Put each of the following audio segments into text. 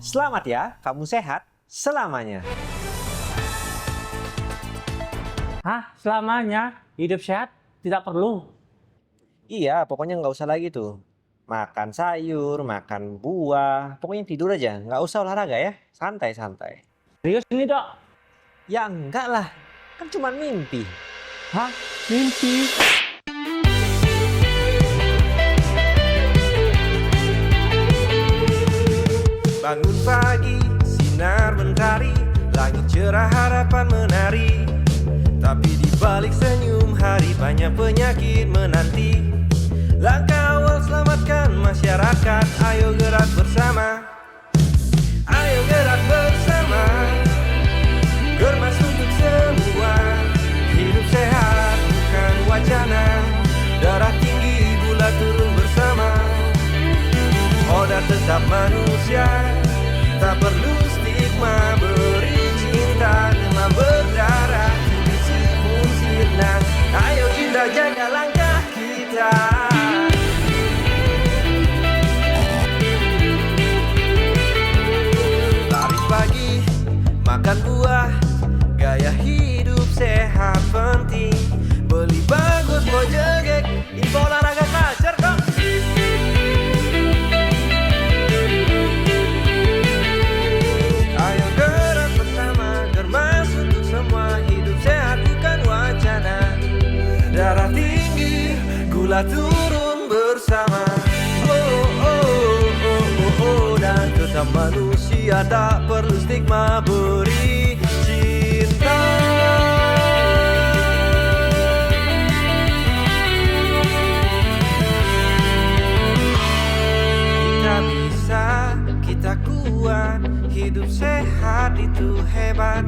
Selamat ya, kamu sehat selamanya. Hah? Selamanya? Hidup sehat? Tidak perlu. Iya, pokoknya nggak usah lagi tuh. Makan sayur, makan buah, pokoknya tidur aja. Nggak usah olahraga ya, santai-santai. Serius ini, Dok? Ya enggak lah, kan cuma mimpi. Hah? Mimpi? Bangun pagi, sinar mentari, langit cerah harapan menari. Tapi di balik senyum hari banyak penyakit menanti. Langkah awal selamatkan masyarakat, ayo gerak bersama. Ayo gerak bersama, Germas untuk semua. Hidup sehat bukan wacana, darah tinggi gula turun bersama. Oda tetap manusia, tak perlu stigma. Beri cinta demam berdarah, tubuh pun sirna. Ayo kita jaga langkah kita. Lari pagi, makan buah, gaya hidup sehat penting. Beli bagus mau jegek, info olahraga kacer dong. Ayo gerak bersama, Germas untuk semua. Hidup sehat bukan wacana, darah tinggi, gula turun bersama. Dan tetap manusia, tak perlu stigma. Beri cinta. Kita bisa, kita kuat. Hidup sehat itu hebat.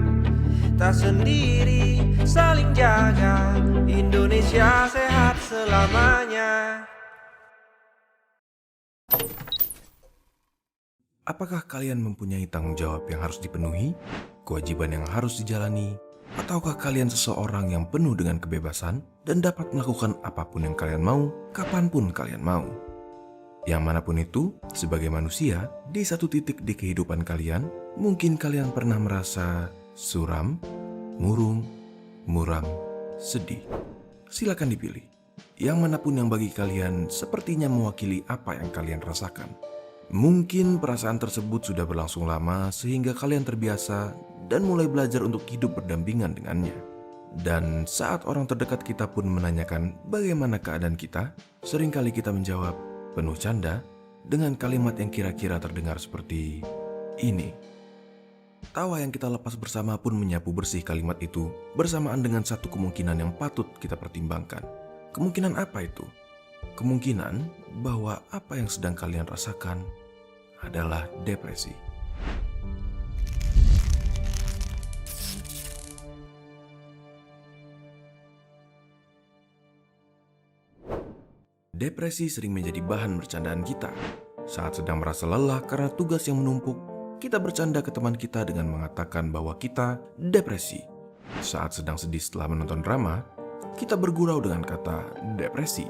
Tak sendiri, saling jaga. Indonesia sehat selamanya. Apakah kalian mempunyai tanggung jawab yang harus dipenuhi, kewajiban yang harus dijalani, ataukah kalian seseorang yang penuh dengan kebebasan dan dapat melakukan apapun yang kalian mau, kapanpun kalian mau? Yang manapun itu, sebagai manusia, di satu titik di kehidupan kalian, mungkin kalian pernah merasa suram, murung, muram, sedih. Silakan dipilih. Yang manapun yang bagi kalian sepertinya mewakili apa yang kalian rasakan. Mungkin perasaan tersebut sudah berlangsung lama sehingga kalian terbiasa dan mulai belajar untuk hidup berdampingan dengannya. Dan saat orang terdekat kita pun menanyakan bagaimana keadaan kita, seringkali kita menjawab penuh canda dengan kalimat yang kira-kira terdengar seperti ini. Tawa yang kita lepas bersama pun menyapu bersih kalimat itu bersamaan dengan satu kemungkinan yang patut kita pertimbangkan. Kemungkinan apa itu? Kemungkinan bahwa apa yang sedang kalian rasakan adalah depresi. Depresi sering menjadi bahan bercandaan kita. Saat sedang merasa lelah karena tugas yang menumpuk, kita bercanda ke teman kita dengan mengatakan bahwa kita depresi. Saat sedang sedih setelah menonton drama, kita bergurau dengan kata depresi.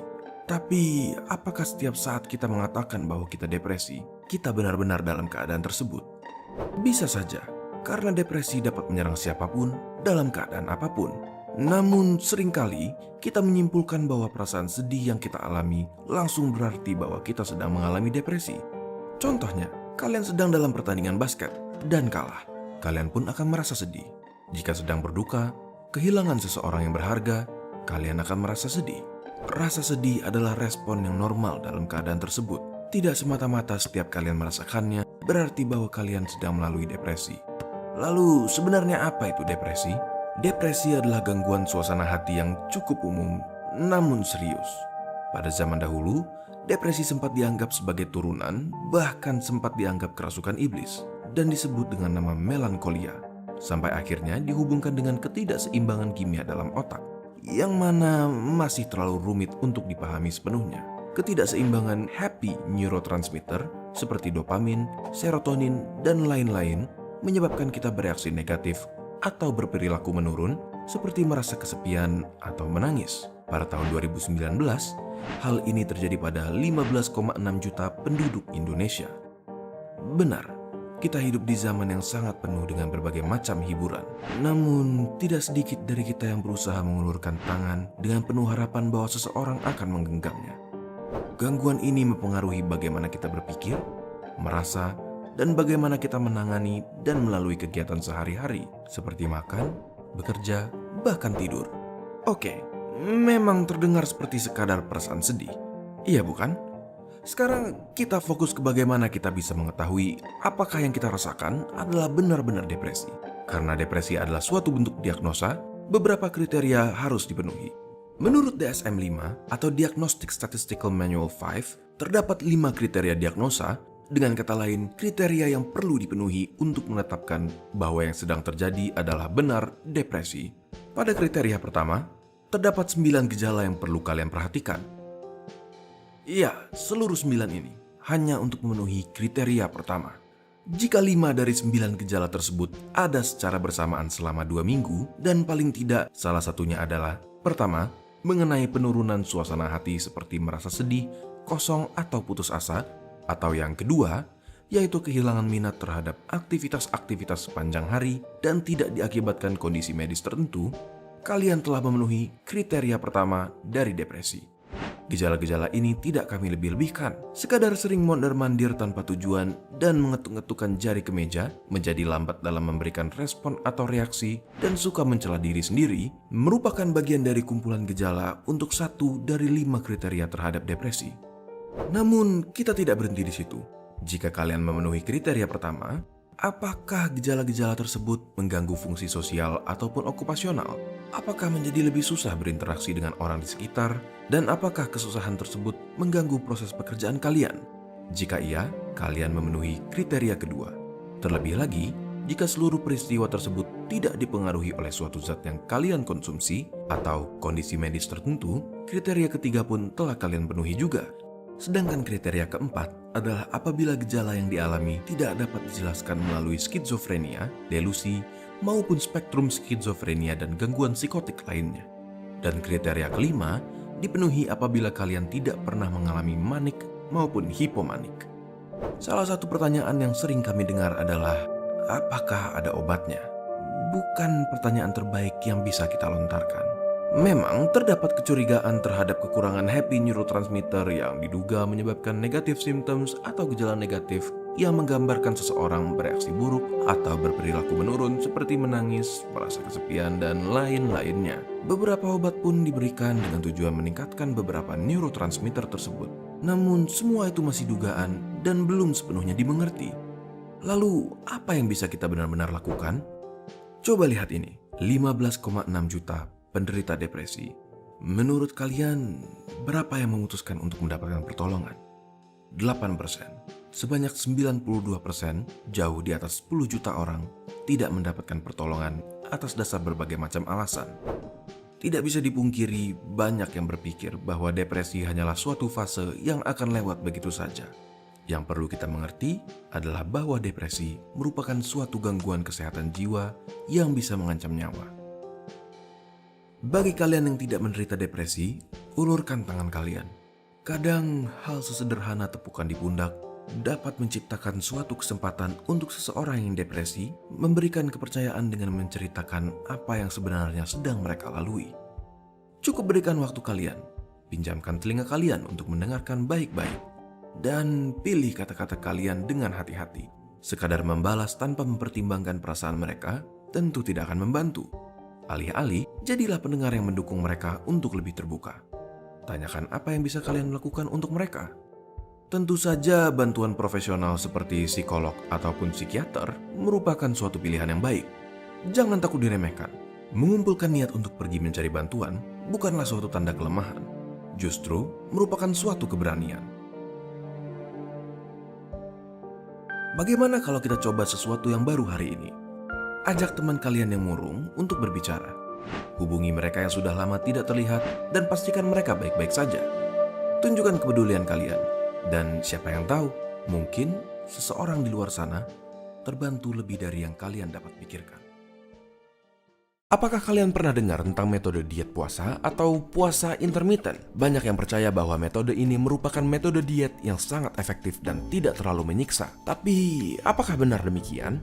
Tapi, apakah setiap saat kita mengatakan bahwa kita depresi, kita benar-benar dalam keadaan tersebut? Bisa saja, karena depresi dapat menyerang siapapun dalam keadaan apapun. Namun, seringkali kita menyimpulkan bahwa perasaan sedih yang kita alami langsung berarti bahwa kita sedang mengalami depresi. Contohnya, kalian sedang dalam pertandingan basket dan kalah. Kalian pun akan merasa sedih. Jika sedang berduka, kehilangan seseorang yang berharga, kalian akan merasa sedih. Rasa sedih adalah respon yang normal dalam keadaan tersebut. Tidak semata-mata setiap kalian merasakannya berarti bahwa kalian sedang melalui depresi. Lalu sebenarnya apa itu depresi? Depresi adalah gangguan suasana hati yang cukup umum namun serius. Pada zaman dahulu, depresi sempat dianggap sebagai turunan, bahkan sempat dianggap kerasukan iblis dan disebut dengan nama melankolia. Sampai akhirnya dihubungkan dengan ketidakseimbangan kimia dalam otak, yang mana masih terlalu rumit untuk dipahami sepenuhnya. Ketidakseimbangan happy neurotransmitter seperti dopamin, serotonin, dan lain-lain menyebabkan kita bereaksi negatif atau berperilaku menurun seperti merasa kesepian atau menangis. Pada tahun 2019, hal ini terjadi pada 15,6 juta penduduk Indonesia. Benar, kita hidup di zaman yang sangat penuh dengan berbagai macam hiburan. Namun, tidak sedikit dari kita yang berusaha mengulurkan tangan dengan penuh harapan bahwa seseorang akan menggenggamnya. Gangguan ini mempengaruhi bagaimana kita berpikir, merasa, dan bagaimana kita menangani dan melalui kegiatan sehari-hari seperti makan, bekerja, bahkan tidur. Oke, memang terdengar seperti sekadar perasaan sedih. Iya bukan? Sekarang kita fokus ke bagaimana kita bisa mengetahui apakah yang kita rasakan adalah benar-benar depresi. Karena depresi adalah suatu bentuk diagnosa, beberapa kriteria harus dipenuhi. Menurut DSM-5 atau Diagnostic Statistical Manual 5, terdapat 5 kriteria diagnosa, dengan kata lain, kriteria yang perlu dipenuhi untuk menetapkan bahwa yang sedang terjadi adalah benar depresi. Pada kriteria pertama, terdapat 9 gejala yang perlu kalian perhatikan. Iya, seluruh 9 ini hanya untuk memenuhi kriteria pertama. Jika 5 dari 9 gejala tersebut ada secara bersamaan selama 2 minggu, dan paling tidak salah satunya adalah pertama, mengenai penurunan suasana hati seperti merasa sedih, kosong atau putus asa, atau yang kedua, yaitu kehilangan minat terhadap aktivitas-aktivitas sepanjang hari dan tidak diakibatkan kondisi medis tertentu, kalian telah memenuhi kriteria pertama dari depresi. Gejala-gejala ini tidak kami lebih-lebihkan, sekadar sering mondar-mandir tanpa tujuan dan mengetuk-ngetukkan jari ke meja, menjadi lambat dalam memberikan respon atau reaksi, dan suka mencela diri sendiri, merupakan bagian dari kumpulan gejala untuk 1 dari 5 kriteria terhadap depresi. Namun, kita tidak berhenti di situ. Jika kalian memenuhi kriteria pertama, apakah gejala-gejala tersebut mengganggu fungsi sosial ataupun okupasional? Apakah menjadi lebih susah berinteraksi dengan orang di sekitar? Dan apakah kesusahan tersebut mengganggu proses pekerjaan kalian? Jika iya, kalian memenuhi kriteria kedua. Terlebih lagi, jika seluruh peristiwa tersebut tidak dipengaruhi oleh suatu zat yang kalian konsumsi atau kondisi medis tertentu, kriteria ketiga pun telah kalian penuhi juga. Sedangkan kriteria keempat adalah apabila gejala yang dialami tidak dapat dijelaskan melalui skizofrenia, delusi, maupun spektrum skizofrenia dan gangguan psikotik lainnya. Dan kriteria kelima dipenuhi apabila kalian tidak pernah mengalami manik maupun hipomanik. Salah satu pertanyaan yang sering kami dengar adalah, apakah ada obatnya? Bukan pertanyaan terbaik yang bisa kita lontarkan. Memang terdapat kecurigaan terhadap kekurangan happy neurotransmitter yang diduga menyebabkan negative symptoms atau gejala negatif yang menggambarkan seseorang bereaksi buruk atau berperilaku menurun seperti menangis, merasa kesepian, dan lain-lainnya. Beberapa obat pun diberikan dengan tujuan meningkatkan beberapa neurotransmitter tersebut. Namun semua itu masih dugaan dan belum sepenuhnya dimengerti. Lalu apa yang bisa kita benar-benar lakukan? Coba lihat ini, 15,6 juta penderita depresi. Menurut kalian, berapa yang memutuskan untuk mendapatkan pertolongan? 8%. Sebanyak 92%, jauh di atas 10 juta orang, tidak mendapatkan pertolongan atas dasar berbagai macam alasan. Tidak bisa dipungkiri, banyak yang berpikir bahwa depresi hanyalah suatu fase yang akan lewat begitu saja. Yang perlu kita mengerti adalah bahwa depresi merupakan suatu gangguan kesehatan jiwa yang bisa mengancam nyawa. Bagi kalian yang tidak menderita depresi, ulurkan tangan kalian. Kadang hal sesederhana tepukan di pundak dapat menciptakan suatu kesempatan untuk seseorang yang depresi memberikan kepercayaan dengan menceritakan apa yang sebenarnya sedang mereka lalui. Cukup berikan waktu kalian, pinjamkan telinga kalian untuk mendengarkan baik-baik, dan pilih kata-kata kalian dengan hati-hati. Sekadar membalas tanpa mempertimbangkan perasaan mereka tentu tidak akan membantu. Alih-alih, jadilah pendengar yang mendukung mereka untuk lebih terbuka. Tanyakan apa yang bisa kalian lakukan untuk mereka. Tentu saja bantuan profesional seperti psikolog ataupun psikiater merupakan suatu pilihan yang baik. Jangan takut diremehkan. Mengumpulkan niat untuk pergi mencari bantuan bukanlah suatu tanda kelemahan. Justru merupakan suatu keberanian. Bagaimana kalau kita coba sesuatu yang baru hari ini? Ajak teman kalian yang murung untuk berbicara. Hubungi mereka yang sudah lama tidak terlihat dan pastikan mereka baik-baik saja. Tunjukkan kepedulian kalian. Dan siapa yang tahu, mungkin seseorang di luar sana terbantu lebih dari yang kalian dapat pikirkan. Apakah kalian pernah dengar tentang metode diet puasa atau puasa intermittent? Banyak yang percaya bahwa metode ini merupakan metode diet yang sangat efektif dan tidak terlalu menyiksa. Tapi, apakah benar demikian?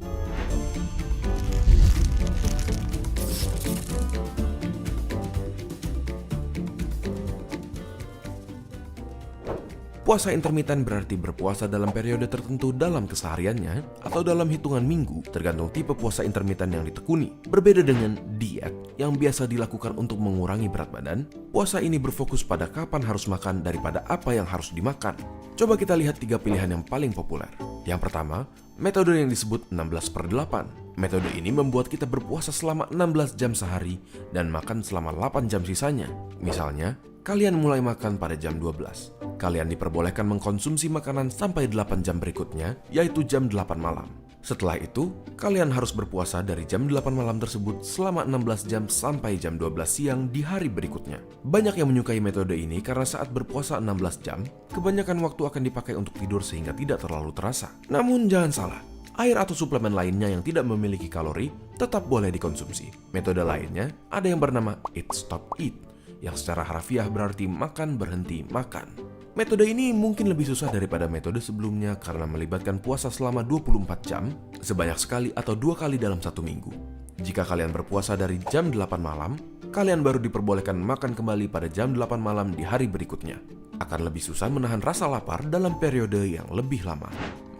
Puasa intermittent berarti berpuasa dalam periode tertentu dalam kesehariannya atau dalam hitungan minggu, tergantung tipe puasa intermittent yang ditekuni. Berbeda dengan diet yang biasa dilakukan untuk mengurangi berat badan, puasa ini berfokus pada kapan harus makan daripada apa yang harus dimakan. Coba kita lihat 3 pilihan yang paling populer. Yang pertama, metode yang disebut 16/8. Metode ini membuat kita berpuasa selama 16 jam sehari dan makan selama 8 jam sisanya. Misalnya, kalian mulai makan pada jam 12. Kalian diperbolehkan mengkonsumsi makanan sampai 8 jam berikutnya, yaitu jam 8 malam. Setelah itu, kalian harus berpuasa dari jam 8 malam tersebut selama 16 jam sampai jam 12 siang di hari berikutnya. Banyak yang menyukai metode ini karena saat berpuasa 16 jam, kebanyakan waktu akan dipakai untuk tidur sehingga tidak terlalu terasa. Namun jangan salah, air atau suplemen lainnya yang tidak memiliki kalori tetap boleh dikonsumsi. Metode lainnya ada yang bernama Eat Stop Eat, yang secara harfiah berarti makan berhenti makan. Metode ini mungkin lebih susah daripada metode sebelumnya karena melibatkan puasa selama 24 jam, sebanyak sekali atau 2 kali dalam 1 minggu. Jika kalian berpuasa dari jam 8 malam, kalian baru diperbolehkan makan kembali pada jam 8 malam di hari berikutnya. Akan lebih susah menahan rasa lapar dalam periode yang lebih lama.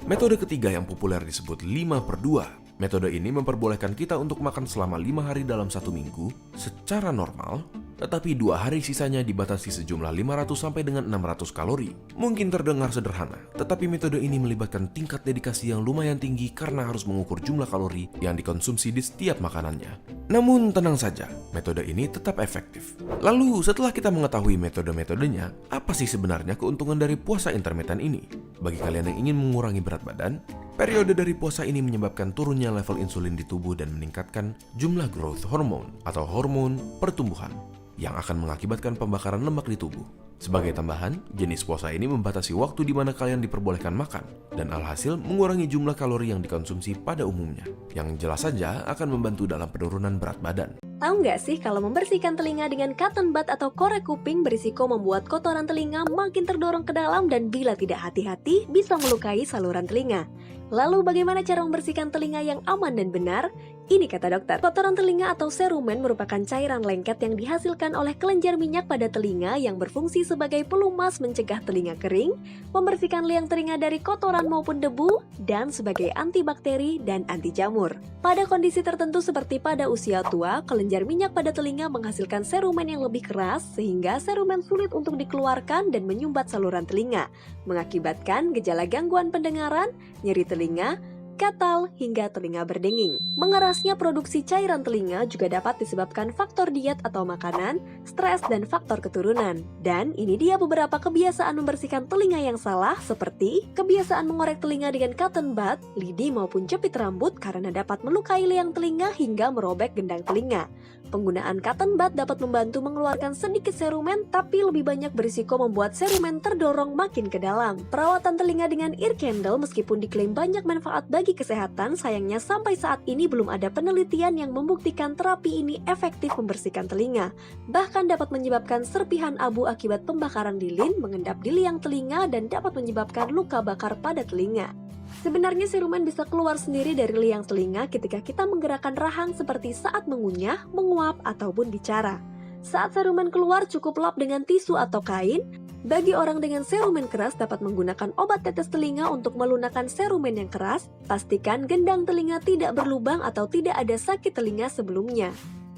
Metode ketiga yang populer disebut 5/2. Metode ini memperbolehkan kita untuk makan selama 5 hari dalam 1 minggu secara normal, tetapi 2 hari sisanya dibatasi sejumlah 500 sampai dengan 600 kalori. Mungkin terdengar sederhana, tetapi metode ini melibatkan tingkat dedikasi yang lumayan tinggi karena harus mengukur jumlah kalori yang dikonsumsi di setiap makanannya. Namun tenang saja, metode ini tetap efektif. Lalu setelah kita mengetahui metode-metodenya, apa sih sebenarnya keuntungan dari puasa intermittent ini? Bagi kalian yang ingin mengurangi berat badan, periode dari puasa ini menyebabkan turunnya level insulin di tubuh dan meningkatkan jumlah growth hormone atau hormon pertumbuhan yang akan mengakibatkan pembakaran lemak di tubuh. Sebagai tambahan, jenis puasa ini membatasi waktu di mana kalian diperbolehkan makan dan alhasil mengurangi jumlah kalori yang dikonsumsi pada umumnya, yang jelas saja akan membantu dalam penurunan berat badan. Tahu nggak sih kalau membersihkan telinga dengan cotton bud atau korek kuping berisiko membuat kotoran telinga makin terdorong ke dalam dan bila tidak hati-hati bisa melukai saluran telinga. Lalu bagaimana cara membersihkan telinga yang aman dan benar? Ini kata dokter, kotoran telinga atau serumen merupakan cairan lengket yang dihasilkan oleh kelenjar minyak pada telinga yang berfungsi sebagai pelumas mencegah telinga kering, membersihkan liang telinga dari kotoran maupun debu, dan sebagai antibakteri dan anti jamur. Pada kondisi tertentu seperti pada usia tua, kelenjar minyak pada telinga menghasilkan serumen yang lebih keras sehingga serumen sulit untuk dikeluarkan dan menyumbat saluran telinga, mengakibatkan gejala gangguan pendengaran, nyeri telinga, gatal, hingga telinga berdenging. Mengerasnya produksi cairan telinga juga dapat disebabkan faktor diet atau makanan, stres, dan faktor keturunan. Dan ini dia beberapa kebiasaan membersihkan telinga yang salah seperti kebiasaan mengorek telinga dengan cotton bud, lidi maupun jepit rambut karena dapat melukai liang telinga hingga merobek gendang telinga. Penggunaan cotton bud dapat membantu mengeluarkan sedikit serumen tapi lebih banyak berisiko membuat serumen terdorong makin ke dalam. Perawatan telinga dengan ear candle meskipun diklaim banyak manfaat bagi kesehatan, sayangnya sampai saat ini belum ada penelitian yang membuktikan terapi ini efektif membersihkan telinga. Bahkan dapat menyebabkan serpihan abu akibat pembakaran lilin mengendap di liang telinga dan dapat menyebabkan luka bakar pada telinga. Sebenarnya serumen bisa keluar sendiri dari liang telinga ketika kita menggerakkan rahang seperti saat mengunyah, menguap, ataupun bicara. Saat serumen keluar cukup lap dengan tisu atau kain. Bagi orang dengan serumen keras dapat menggunakan obat tetes telinga untuk melunakkan serumen yang keras. Pastikan gendang telinga tidak berlubang atau tidak ada sakit telinga sebelumnya.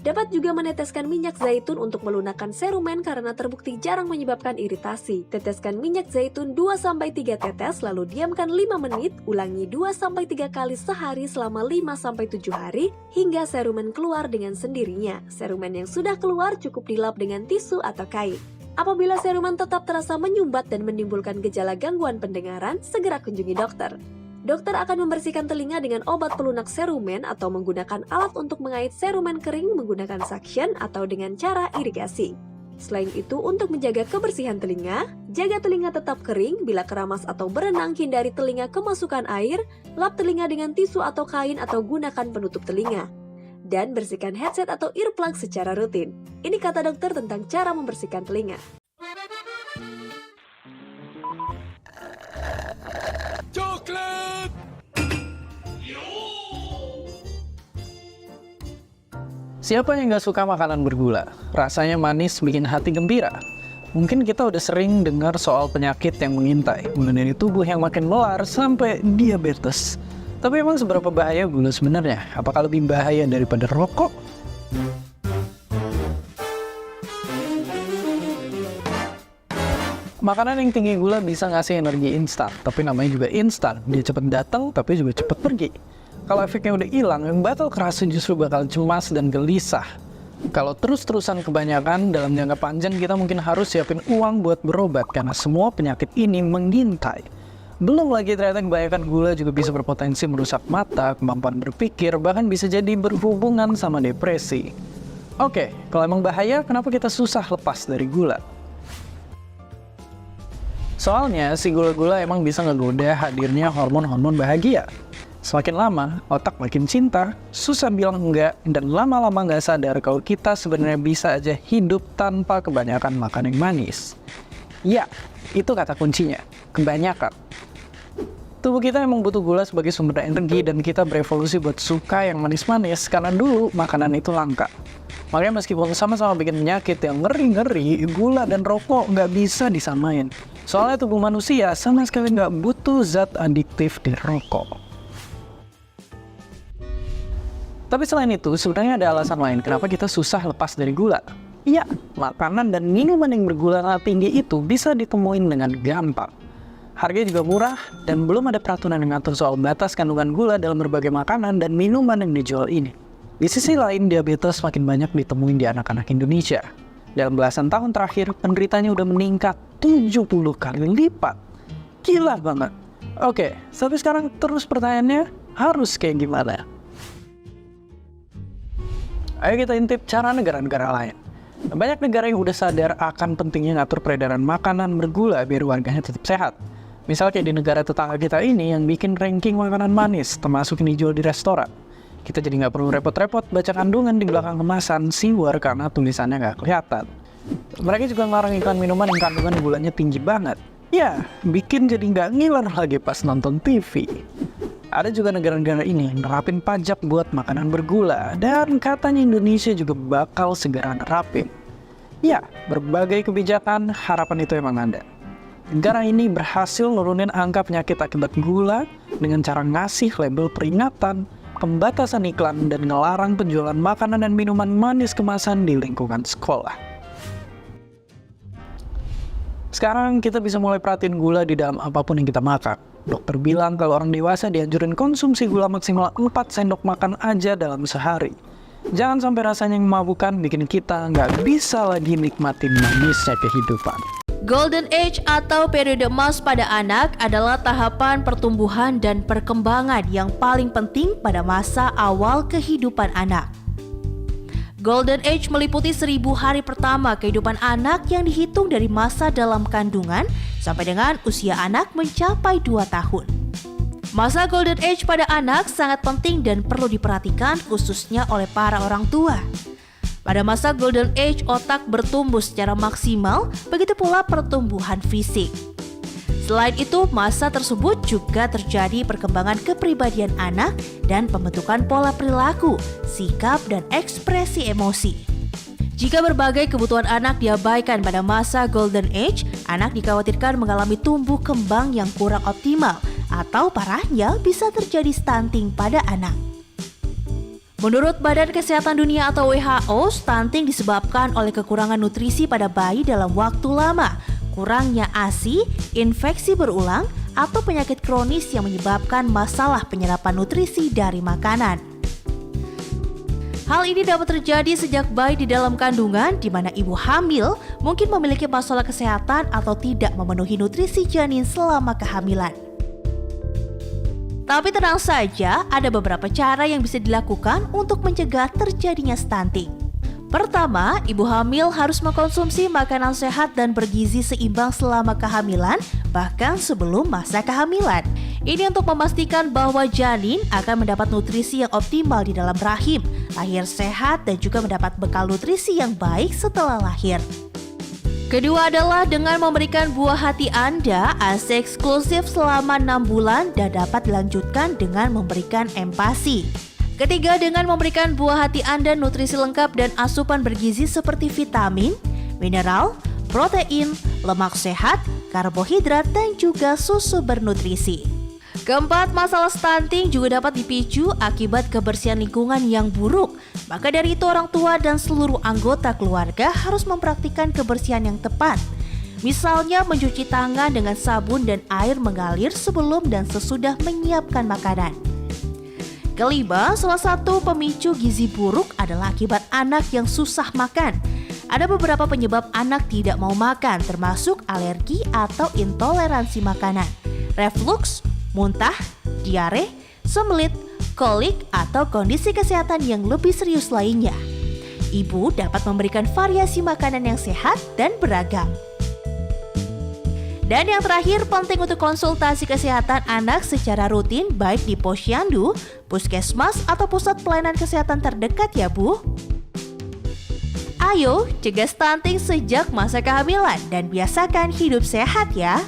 Dapat juga meneteskan minyak zaitun untuk melunakkan serumen karena terbukti jarang menyebabkan iritasi. Teteskan minyak zaitun 2-3 tetes lalu diamkan 5 menit, ulangi 2-3 kali sehari selama 5-7 hari hingga serumen keluar dengan sendirinya. Serumen yang sudah keluar cukup dilap dengan tisu atau kain. Apabila serumen tetap terasa menyumbat dan menimbulkan gejala gangguan pendengaran, segera kunjungi dokter. Dokter akan membersihkan telinga dengan obat pelunak serumen atau menggunakan alat untuk mengait serumen kering menggunakan suction atau dengan cara irigasi. Selain itu, untuk menjaga kebersihan telinga, jaga telinga tetap kering. Bila keramas atau berenang, hindari telinga kemasukan air, lap telinga dengan tisu atau kain atau gunakan penutup telinga. dan bersihkan headset atau earplug secara rutin. Ini kata dokter tentang cara membersihkan telinga. Siapa yang gak suka makanan bergula? Rasanya manis bikin hati gembira. Mungkin kita udah sering dengar soal penyakit yang mengintai, mulai dari tubuh yang makin melar sampai diabetes. Tapi emang seberapa bahaya gula sebenarnya? Apakah lebih bahaya daripada rokok? Makanan yang tinggi gula bisa ngasih energi instan, tapi namanya juga instan. Dia cepet datang, tapi juga cepet pergi. Kalau efeknya udah hilang, yang bakal kerasa justru bakal cemas dan gelisah. Kalau terus-terusan kebanyakan, dalam jangka panjang kita mungkin harus siapin uang buat berobat karena semua penyakit ini mengintai. Belum lagi ternyata kebanyakan gula juga bisa berpotensi merusak mata, kemampuan berpikir, bahkan bisa jadi berhubungan sama depresi. Oke, kalau emang bahaya, kenapa kita susah lepas dari gula? Soalnya, si gula-gula emang bisa ngegoda hadirnya hormon-hormon bahagia. Semakin lama, otak makin cinta, susah bilang enggak, dan lama-lama nggak sadar kalau kita sebenarnya bisa aja hidup tanpa kebanyakan makan yang manis. Ya, itu kata kuncinya, kebanyakan. Tubuh kita emang butuh gula sebagai sumber energi dan kita berevolusi buat suka yang manis-manis karena dulu makanan itu langka. Makanya meskipun sama-sama bikin penyakit yang ngeri-ngeri, gula dan rokok nggak bisa disamain. Soalnya tubuh manusia sama sekali nggak butuh zat adiktif di rokok. Tapi selain itu, sebenarnya ada alasan lain kenapa kita susah lepas dari gula. Iya, makanan dan minuman yang bergula tinggi itu bisa ditemuin dengan gampang. Harganya juga murah, dan belum ada peraturan yang ngatur soal batas kandungan gula dalam berbagai makanan dan minuman yang dijual ini. Di sisi lain, diabetes makin banyak ditemuin di anak-anak Indonesia. Dalam belasan tahun terakhir, penderitanya udah meningkat 70 kali lipat. Gila banget. Oke, tapi sekarang terus pertanyaannya, harus kayak gimana? Ayo kita intip cara negara-negara lain. Banyak negara yang udah sadar akan pentingnya ngatur peredaran makanan bergula biar warganya tetap sehat. Misal kayak di negara tetangga kita ini yang bikin ranking makanan manis, termasuk yang dijual di restoran. Kita jadi nggak perlu repot-repot baca kandungan di belakang kemasan siwar karena tulisannya nggak kelihatan. Mereka juga ngelarang iklan minuman yang kandungan gulanya tinggi banget. Ya, bikin jadi nggak ngiler lagi pas nonton TV. Ada juga negara-negara ini nerapin pajak buat makanan bergula, dan katanya Indonesia juga bakal segera nerapin. Ya, berbagai kebijakan, harapan itu emang ada. Negara ini berhasil nurunin angka penyakit akibat gula dengan cara ngasih label peringatan, pembatasan iklan, dan ngelarang penjualan makanan dan minuman manis kemasan di lingkungan sekolah. Sekarang kita bisa mulai perhatiin gula di dalam apapun yang kita makan. Dokter bilang kalau orang dewasa dianjurin konsumsi gula maksimal 4 sendok makan aja dalam sehari. Jangan sampai rasanya yang memabukkan bikin kita nggak bisa lagi nikmatin manisnya kehidupan. Golden Age atau periode emas pada anak adalah tahapan pertumbuhan dan perkembangan yang paling penting pada masa awal kehidupan anak. Golden Age meliputi 1000 hari pertama kehidupan anak yang dihitung dari masa dalam kandungan sampai dengan usia anak mencapai 2 tahun. Masa Golden Age pada anak sangat penting dan perlu diperhatikan khususnya oleh para orang tua. Pada masa Golden Age, otak bertumbuh secara maksimal, begitu pula pertumbuhan fisik. Selain itu, masa tersebut juga terjadi perkembangan kepribadian anak dan pembentukan pola perilaku, sikap, dan ekspresi emosi. Jika berbagai kebutuhan anak diabaikan pada masa Golden Age, anak dikhawatirkan mengalami tumbuh kembang yang kurang optimal, atau parahnya bisa terjadi stunting pada anak. Menurut Badan Kesehatan Dunia atau WHO, stunting disebabkan oleh kekurangan nutrisi pada bayi dalam waktu lama, kurangnya ASI, infeksi berulang, atau penyakit kronis yang menyebabkan masalah penyerapan nutrisi dari makanan. Hal ini dapat terjadi sejak bayi di dalam kandungan, di mana ibu hamil mungkin memiliki masalah kesehatan atau tidak memenuhi nutrisi janin selama kehamilan. Tapi tenang saja, ada beberapa cara yang bisa dilakukan untuk mencegah terjadinya stunting. Pertama, ibu hamil harus mengkonsumsi makanan sehat dan bergizi seimbang selama kehamilan, bahkan sebelum masa kehamilan. Ini untuk memastikan bahwa janin akan mendapat nutrisi yang optimal di dalam rahim, lahir sehat dan juga mendapat bekal nutrisi yang baik setelah lahir. Kedua adalah dengan memberikan buah hati Anda ASI eksklusif selama 6 bulan dan dapat dilanjutkan dengan memberikan empasi. Ketiga, dengan memberikan buah hati Anda nutrisi lengkap dan asupan bergizi seperti vitamin, mineral, protein, lemak sehat, karbohidrat, dan juga susu bernutrisi. Keempat, masalah stunting juga dapat dipicu akibat kebersihan lingkungan yang buruk. Maka dari itu orang tua dan seluruh anggota keluarga harus mempraktikkan kebersihan yang tepat. Misalnya mencuci tangan dengan sabun dan air mengalir sebelum dan sesudah menyiapkan makanan. Kelima, salah satu pemicu gizi buruk adalah akibat anak yang susah makan. Ada beberapa penyebab anak tidak mau makan, termasuk alergi atau intoleransi makanan, reflux, muntah, diare, sembelit, kolik, atau kondisi kesehatan yang lebih serius lainnya. Ibu dapat memberikan variasi makanan yang sehat dan beragam. Dan yang terakhir, penting untuk konsultasi kesehatan anak secara rutin baik di posyandu, puskesmas, atau pusat pelayanan kesehatan terdekat ya Bu. Ayo, cegah stunting sejak masa kehamilan dan biasakan hidup sehat ya.